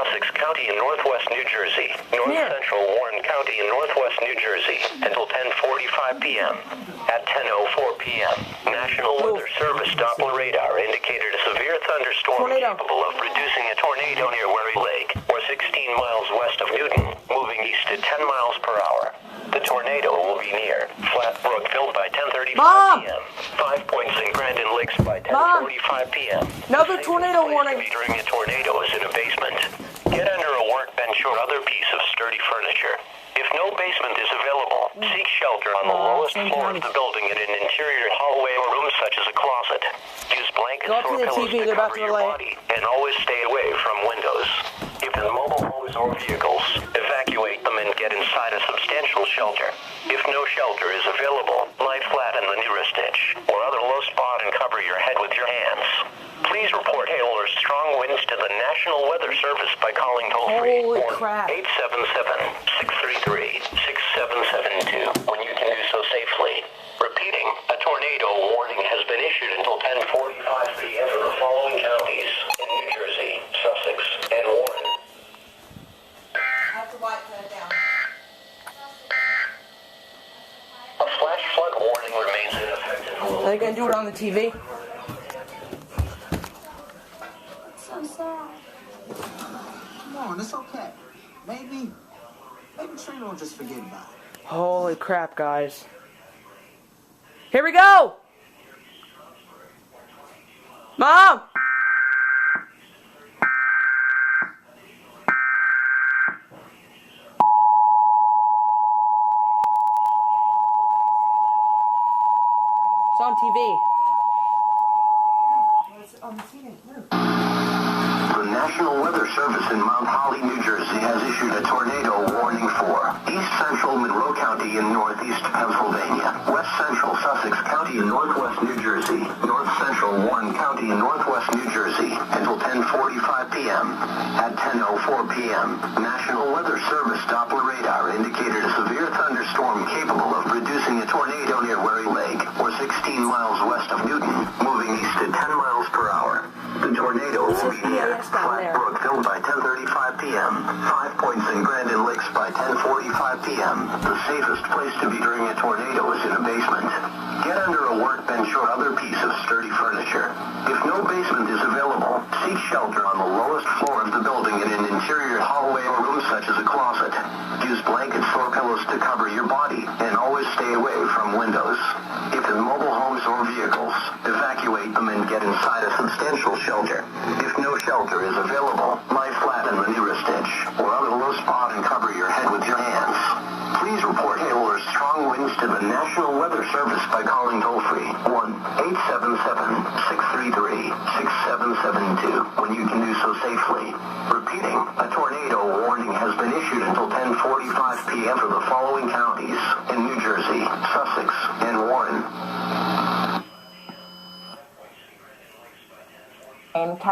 Sussex County in northwest New Jersey, north central Warren County in northwest New Jersey, until 10:45 p.m. At 10:04 p.m., National Weather Service Doppler radar indicated a severe thunderstorm capable of producing a tornado near Wherry Lake, or 16 miles west of Newton, moving east at 10 miles per hour. The tornado will be near Flat Brook Filled by 10:35 p.m. 5 Points in Grandin Lakes by 10:45 p.m. Another tornado warning. During a tornado is in a basement. Get under a workbench or other piece of sturdy furniture. If no basement is available, seek shelter on the lowest floor of the building in an interior hallway or room such as a closet. Use blankets or pillows to cover your body, and always stay away from windows. If in mobile homes or vehicles, evacuate them and get inside a substantial shelter. If no shelter is available, lie flat in the nearest ditch or other low spot and cover your head with your hands. Please report hail or strong winds to the National Weather Service by calling toll-free 877-633-6772 when you can do so safely. Repeating, a tornado warning has been issued until 10:45 p.m. for the following counties in New Jersey, Sussex, and Warren. I have to wipe that down. A flash flood warning remains in effect until... Are they going to do it on the TV? I'm sorry. Come on, it's okay. Maybe Trina will just forget about it. Holy crap, guys. Here we go! Mom! It's on TV. It's on the TV. The National Weather Service in Mount Holly, New Jersey has issued a tornado warning for East Central Monroe County in northeast Pennsylvania, West Central Sussex County in northwest New Jersey, North Central Warren County in northwest New Jersey until 10:45 p.m. At 10:04 p.m., National Weather Service Doppler radar indicated a severe thunderstorm capable of producing a tornado near Wherry Lake, or 16 miles west of Newton, moving east at 10 miles per hour. The tornado will be near Flat Brook Filled by 10:35 p.m. 5 Points in Grandin Lakes by 10:45 p.m. The safest place to be during a tornado is in a basement. Get under a workbench or other piece of sturdy furniture. If no basement is available, seek shelter on the lowest floor of the building in an interior hallway or room such as a closet. Use blankets or pillows to cover your body, and always stay away from windows. If in mobile homes or vehicles, evacuate them and get inside a substantial shelter. If no shelter is available, lie flat in the nearest ditch or other low spot and cover your head with your hands. Please report hail or strong winds to the National Weather Service by calling toll-free 1-877-633-6772 when you can do so safely. Repeating, a tornado warning has been issued until 10:45 p.m. for the following counties in New Jersey, Sussex, and Warren.